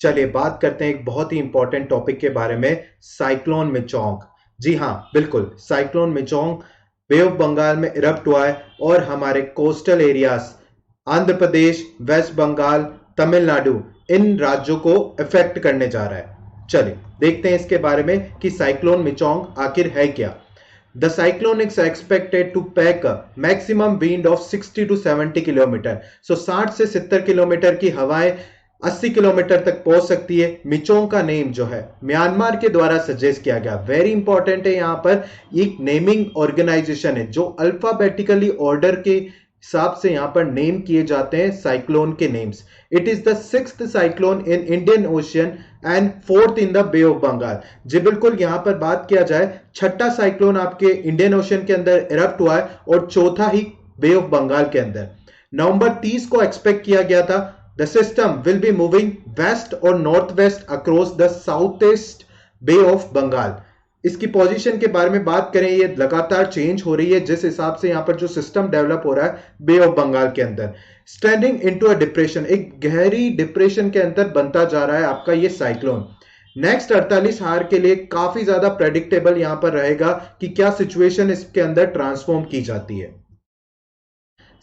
चलिए बात करते हैं एक बहुत ही इंपॉर्टेंट टॉपिक के बारे में, साइक्लोन मिचोंग। जी हाँ, बिल्कुल, cyclone Michaung Bay of Bengal में इरप्ट हुआ है और हमारे कोस्टल एरियाज आंध्र प्रदेश, वेस्ट बंगाल, तमिलनाडु, इन राज्यों को इफेक्ट करने जा रहा है। चलिए देखते हैं इसके बारे में कि साइक्लोन मिचोंग आखिर है क्या। The cyclone is expected to pack a maximum wind of 60 to 70 kilometre. So 60 से 70 किलोमीटर की हवाएं 80 किलोमीटर तक पहुंच सकती है। मिचोंग का नेम जो है म्यांमार के द्वारा सजेस्ट किया गया, वेरी इंपॉर्टेंट है। यहां पर एक नेमिंग ऑर्गेनाइजेशन है जो अल्फाबेटिकली ऑर्डर के हिसाब से यहां पर नेम किए जाते हैं साइक्लोन के names. It is the 6th cyclone in Indian Ocean and 4th in the Bay of Bengal. जी बिल्कुल, यहां पर बात किया जाए, छठा साइक्लोन आपके इंडियन ओशियन के अंदर इरप्ट हुआ है और चौथा ही बे ऑफ बंगाल के अंदर। नवंबर 30 को एक्सपेक्ट किया गया था। The system will be moving west और north west across the south east Bay of Bengal. इसकी पोजीशन के बारे में बात करें, ये लगातार चेंज हो रही है जिस हिसाब से यहां पर जो सिस्टम डेवलप हो रहा है बे ऑफ बंगाल के अंदर। स्टैंडिंग इनटू अ डिप्रेशन, एक गहरी डिप्रेशन के अंदर बनता जा रहा है आपका ये साइक्लोन। नेक्स्ट 48 आवर के लिए काफी ज्यादा प्रेडिक्टेबल यहां पर रहेगा कि क्या सिचुएशन इसके अंदर ट्रांसफॉर्म की जाती है।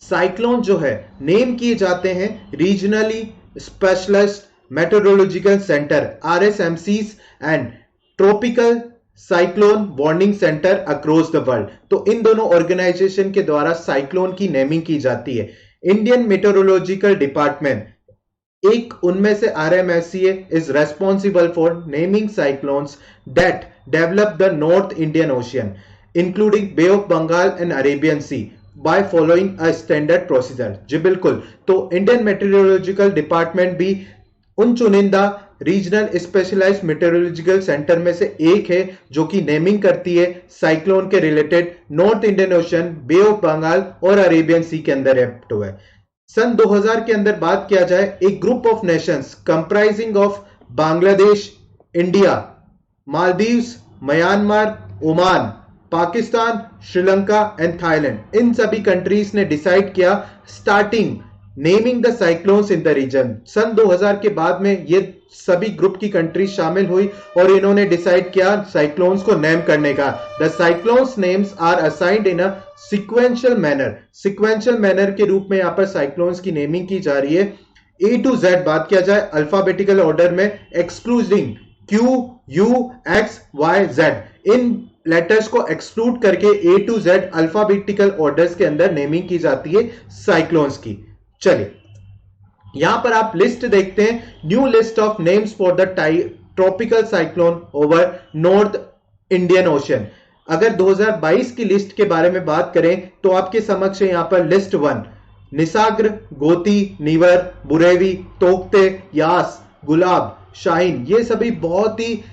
साइक्लोन जो है नेम किए जाते हैं regionally specialist meteorological centre RSMCs and tropical cyclone warning centre across the world. तो इन दोनों ऑर्गेनाइजेशन के द्वारा साइक्लोन की नेमिंग की जाती है। इंडियन मेट्रोलॉजिकल डिपार्टमेंट एक उनमें से RMSCA is responsible for naming cyclones that develop the north Indian Ocean including Bay of Bengal and Arabian Sea by following a standard procedure. जी बिल्कुल, तो इंडियन मेट्रोलॉजिकल डिपार्टमेंट भी उन चुनिंदा रीजनल स्पेशलाइज्ड मेट्रोलॉजिकल सेंटर में से एक है जो कि नेमिंग करती है साइक्लोन के related north Indian Ocean, Bay of Bengal और अरेबियन सी के अंदर इरप्ट हुआ है। सन 2000 के अंदर बात किया जाए, एक group of nations comprising of Bangladesh, India, Maldives, Myanmar, Oman, Pakistan, Sri Lanka and Thailand, इन सभी कंट्रीज ने डिसाइड किया starting naming the cyclones in the region. सन 2000 के बाद में ये सभी ग्रुप की कंट्रीज शामिल हुई और इन्होंने डिसाइड किया साइक्लोन्स को नेम करने का। The cyclones names are assigned in a sequential manner. Sequential manner के रूप में यहां पर साइक्लोन्स की नेमिंग की जा रही है। A to Z बात किया जाए अल्फाबेटिकल ऑर्डर में, excluding Q, U, X, Y, Z, इन लेटर्स को एक्सक्लूड करके A to Z alphabetical orders के अंदर नेमिंग की जाती है साइक्लोन्स की। चलिए यहां पर आप लिस्ट देखते हैं, new list of names for the tropical cyclone over north Indian ocean. अगर 2022 की लिस्ट के बारे में बात करें तो आपके समक्ष यहां पर लिस्ट 1 निसाग्र, गोती, नीवर, बुरेवी, तोकते, यास, गुलाब, शाहीन, ये सभी बहुत ही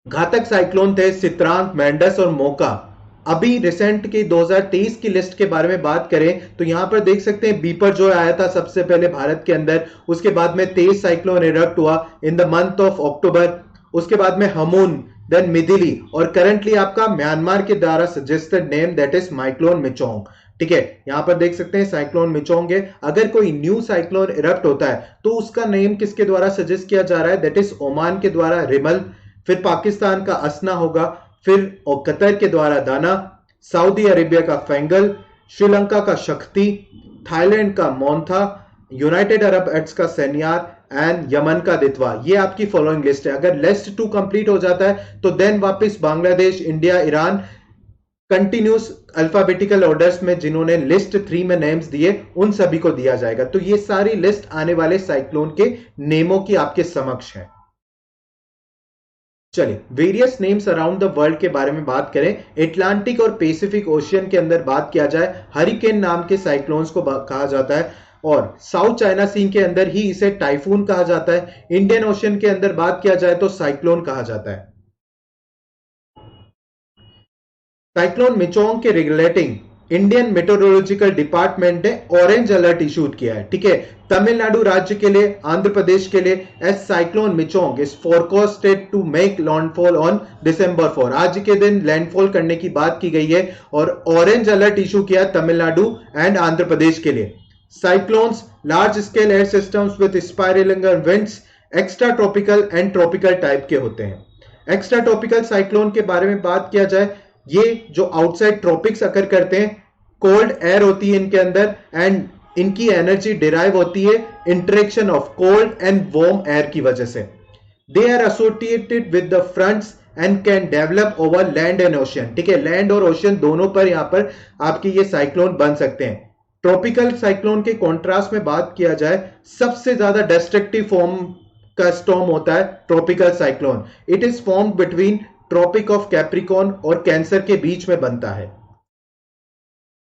घातक साइक्लोन थे। सित्रांत, मेंडस और मोका। अभी रिसेंट की 2023 की लिस्ट के बारे में बात करें तो यहां पर देख सकते हैं बीपर जो आया था सबसे पहले भारत के अंदर, उसके बाद में 23 साइक्लोन इरप्ट हुआ in the month of October, उसके बाद में हमून, देन मिथिली और करंटली आपका म्यांमार के द्वारा suggested name that is cyclone Michaung. ठीक है, यहां पर देख सकते हैं साइक्लोन मिचोंग है। अगर कोई न्यू साइक्लोन इरप्ट होता है तो उसका नेम किसके द्वारा सजेस्ट किया जा रहा है, दैट इज ओमान के द्वारा रिमल, फिर पाकिस्तान का असना होगा, फिर और कतर के द्वारा दाना, सऊदी अरेबिया का फेंगल, श्रीलंका का शक्ति, थाईलैंड का मोन्था, यूनाइटेड अरब एमिरेट्स का सेनियार एंड यमन का दितवा। ये आपकी फॉलोइंग लिस्ट है। अगर लिस्ट 2 कंप्लीट हो जाता है तो देन वापस Bangladesh, India, Iran continuous alphabetical orders में जिन्होंने लिस्ट 3 में नेम्स दिए उन सभी को दिया जाएगा। तो ये सारी लिस्ट आने वाले साइक्लोन के नेमों की आपके समक्ष है। चलिए various names around the world के बारे में बात करें। अटलांटिक और पैसिफिक ओशियन के अंदर बात किया जाए हरिकेन नाम के साइक्लोन्स को कहा जाता है और साउथ चाइना सी के अंदर ही इसे टाइफून कहा जाता है। इंडियन ओशियन के अंदर बात किया जाए तो साइक्लोन कहा जाता है। साइक्लोन मिचोंग के रेगुलेटिंग इंडियन मेट्रोलॉजिकल डिपार्टमेंट ने ऑरेंज अलर्ट इशूड किया है। ठीक है, तमिलनाडु राज्य के लिए, आंध्र प्रदेश के लिए as cyclone Michaung is forecasted to make landfall on December 4। आज के दिन लैंडफॉल करने की बात की गई है और ऑरेंज अलर्ट इशू किया तमिलनाडु एंड आंध्र प्रदेश के लिए। Cyclones large scale air systems with spiralling winds extra tropical and tropical type के होते हैं। एक्स्ट्रा ट्रॉपिकल साइक्लोन के बारे में बात किया जाए, ये जो आउटसाइड ट्रॉपिक्स अकर करते हैं, कोल्ड एयर होती है इनके अंदर एंड इनकी एनर्जी डिराइव होती है interaction of cold and warm air की वजह से। They are associated with the fronts and can develop over land and ocean. ठीक है, लैंड और ओशन दोनों पर यहां पर आपके ये साइक्लोन बन सकते हैं। ट्रॉपिकल साइक्लोन के कॉन्ट्रास्ट में बात किया जाए, सबसे ज्यादा डिस्ट्रक्टिव फॉर्म का स्टॉर्म होता है tropical cyclone. It is formed between Tropic of Capricorn और कैंसर के बीच में बनता है।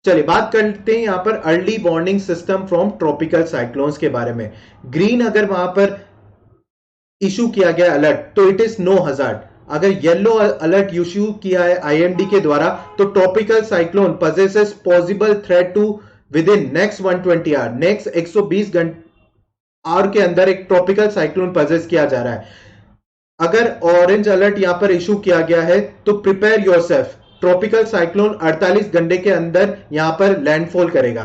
चलिए बात करते हैं यहां पर early warning system from tropical cyclones के बारे में। ग्रीन अगर वहां पर इशू किया गया अलर्ट तो इट इज नो हजार्ड। अगर येलो अलर्ट इशू किया है आईएमडी के द्वारा तो tropical cyclone possesses possible threat to within next 120 hour, next 120 hour के अंदर एक ट्रॉपिकल साइक्लोन पजेस किया जा रहा है। अगर ऑरेंज अलर्ट यहां पर इशू किया गया है तो प्रिपेयर योरसेल्फ, ट्रॉपिकल साइक्लोन 48 घंटे के अंदर यहां पर लैंडफॉल करेगा।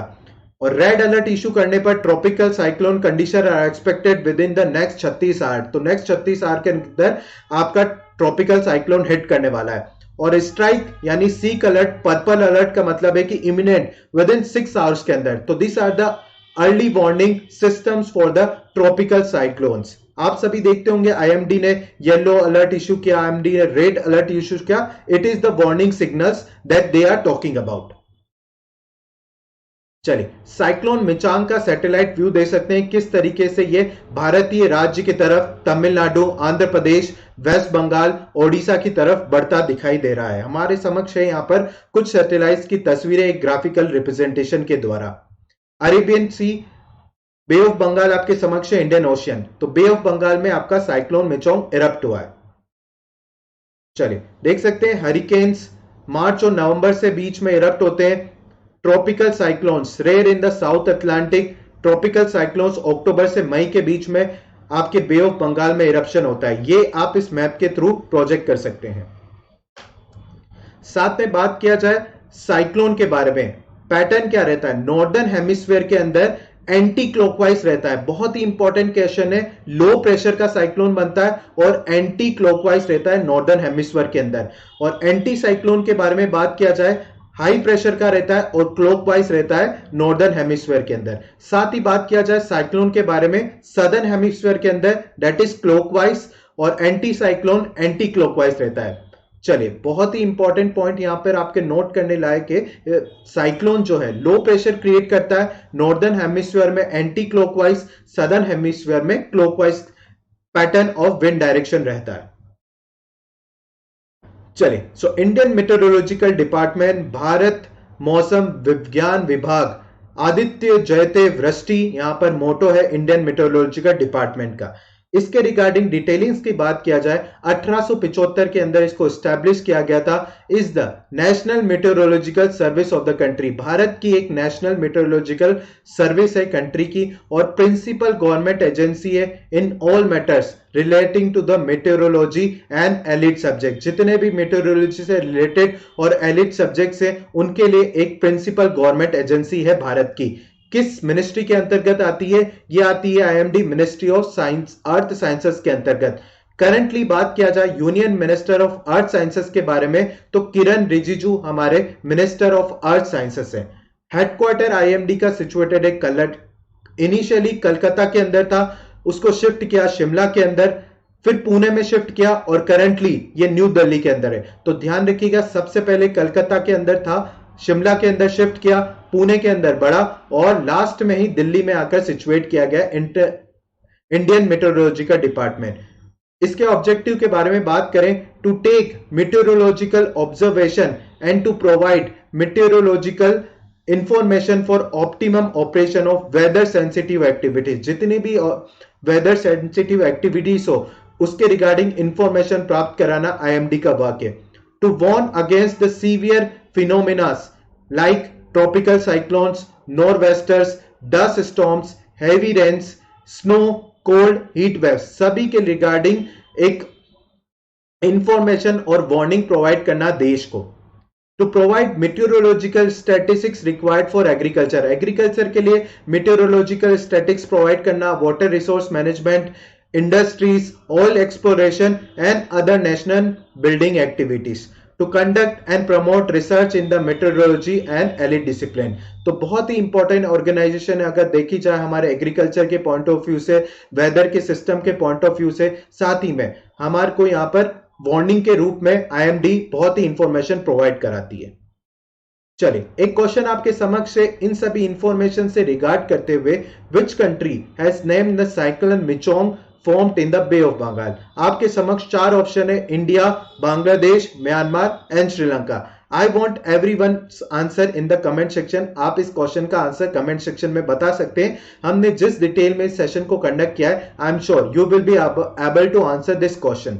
और रेड अलर्ट इशू करने पर tropical cyclone condition are expected within the next 36 hour, तो नेक्स्ट 36 आवर के अंदर आपका ट्रॉपिकल साइक्लोन हिट करने वाला है। और स्ट्राइक यानी सीक अलर्ट, पर्पल अलर्ट का मतलब है कि इमिनेंट विद इन 6 आवर्स के अंदर। तो this are the early warning systems for the tropical cyclones. आप सभी देखते होंगे आईएमडी ने येलो अलर्ट इशू किया, आईएमडी ने रेड अलर्ट इशू किया। It is the warning signals that they are talking about. चलिए साइक्लोन मिचांग का सैटेलाइट व्यू दे सकते हैं किस तरीके से ये भारतीय राज्य की तरफ, तमिलनाडु, आंध्र प्रदेश, वेस्ट बंगाल, ओडिशा की तरफ बढ़ता दिखाई दे रहा है। हमारे समक्ष है यहां पर कुछ सैटेलाइट्स की तस्वीरें एक ग्राफिकल रिप्रेजेंटेशन के द्वारा। Arabian Sea, Bay of Bengal आपके समक्ष है, इंडियन ओशियन। तो बे ऑफ बंगाल में आपका साइक्लोन मिचांग इरप्ट हुआ है। चलिए देख सकते हैं हरिकेन्स मार्च और नवंबर से बीच में इरप्ट होते हैं। Tropical cyclones rare in the south Atlantic. Tropical cyclones अक्टूबर से मई के बीच में आपके बे ऑफ बंगाल में इरप्शन होता है। ये आप इस मैप के थ्रू प्रोजेक्ट कर सकते हैं। साथ में बात किया जाए साइक्लोन के बारे में, पैटर्न क्या रहता है, नॉर्दर्न हेमिस्फीयर के अंदर एंटी क्लॉकवाइज रहता है। बहुत ही इंपॉर्टेंट क्वेश्चन है, लो प्रेशर का साइक्लोन बनता है और एंटी क्लॉकवाइज रहता है नॉर्दर्न हेमिस्फीयर के अंदर। और एंटी साइक्लोन के बारे में बात किया जाए, हाई प्रेशर का रहता है और क्लॉकवाइज रहता है नॉर्दर्न हेमिस्फीयर के अंदर। साथ ही बात किया जाए साइक्लोन के बारे में, सदर्न हेमिस्फीयर के अंदर दैट इज क्लॉकवाइज और एंटी साइक्लोन एंटी क्लॉकवाइज रहता है। चलिए बहुत ही इंपॉर्टेंट पॉइंट यहां पर आपके नोट करने लायक है, साइक्लोन जो है लो प्रेशर क्रिएट करता है नॉर्दर्न हेमिस्फीयर में एंटी क्लॉकवाइज, सदर्न हेमिस्फीयर में clockwise pattern of wind direction रहता है। चलिए so Indian meteorological department, Bharat मौसम विज्ञान विभाग, आदित्य जयते वृष्टि यहां पर मोटो है इंडियन मेट्रोलॉजिकल डिपार्टमेंट का। इसके रिगार्डिंग डिटेलिंग्स की बात किया जाए, 1875 के अंदर इसको एस्टैब्लिश किया गया था। Is the national meteorological service of the country, Bharat की एक नेशनल मेट्रोलॉजिकल सर्विस है कंट्री की और प्रिंसिपल गवर्नमेंट एजेंसी है in all matters relating to the meteorology and elite subject. जितने भी मेट्रोलॉजी से रिलेटेड और एलिट सब्जेक्ट्स हैं उनके लिए एक प्रिंसिपल गवर्नमेंट एजेंसी है भारत की। किस मिनिस्ट्री के अंतर्गत आती है? ये आती है IMD, ministry of science earth sciences के अंतर्गत। करंटली बात किया जाए union minister of earth sciences के बारे में तो किरण रिजिजू हमारे मिनिस्टर ऑफ अर्थ साइंसेस है। हेडक्वार्टर आईएमडी का सिचुएटेड है कलट, इनिशियली कलकत्ता के अंदर था, उसको शिफ्ट किया शिमला के अंदर, फिर पुणे में शिफ्ट किया और करंटली ये न्यू दिल्ली के अंदर है। तो ध्यान रखिएगा, सबसे पहले कलकत्ता के अंदर था, शिमला के अंदर शिफ्ट किया, पुणे के अंदर बढ़ा और लास्ट में ही दिल्ली में आकर सिचुएट किया गया इंडियन मेट्रोलॉजिकल डिपार्टमेंट। इसके ऑब्जेक्टिव के बारे में बात करें, to take meteorological observation and to provide meteorological information for optimum operation of weather sensitive activities. जितनी भी वेदर सेंसिटिव एक्टिविटीज हो उसके रिगार्डिंग इंफॉर्मेशन प्राप्त कराना आईएमडी का वर्क है। To warn against the severe phenomenas like tropical cyclones, nor'westers, dust storms, heavy rains, snow, cold, heat waves, सभी के रिगार्डिंग एक इंफॉर्मेशन और वार्निंग प्रोवाइड करना देश को। To provide meteorological statistics required for agriculture, agriculture के लिए मेट्रोलॉजिकल स्टैटिस्टिक्स प्रोवाइड करना, water resource management, industries, oil exploration, and other national building activities to conduct and promote research in the meteorology and allied discipline. तो बहुत ही important organisation है अगर देखी जाए हमारे एग्रीकल्चर के पॉइंट ऑफ व्यू से, वेदर के सिस्टम के पॉइंट ऑफ व्यू से, साथ ही में हमारे को यहाँ पर वार्निंग के रूप में आईएमडी बहुत ही इंफॉर्मेशन प्रोवाइड कराती है। चलिए एक क्वेश्चन आपके समक्ष है इन सभी इंफॉर्मेशन से रिगार्ड करते हुए, which country has named the cyclone Michaung formed in the Bay of Bengal? आपके समक्ष चार ऑप्शन है, India, Bangladesh, Myanmar and Sri Lanka. I want everyone answer in the comment section. आप इस क्वेश्चन का आंसर कमेंट सेक्शन में बता सकते हैं। हमने जिस डिटेल में इस सेशन को कंडक्ट किया है, I am sure you will be able to answer this question.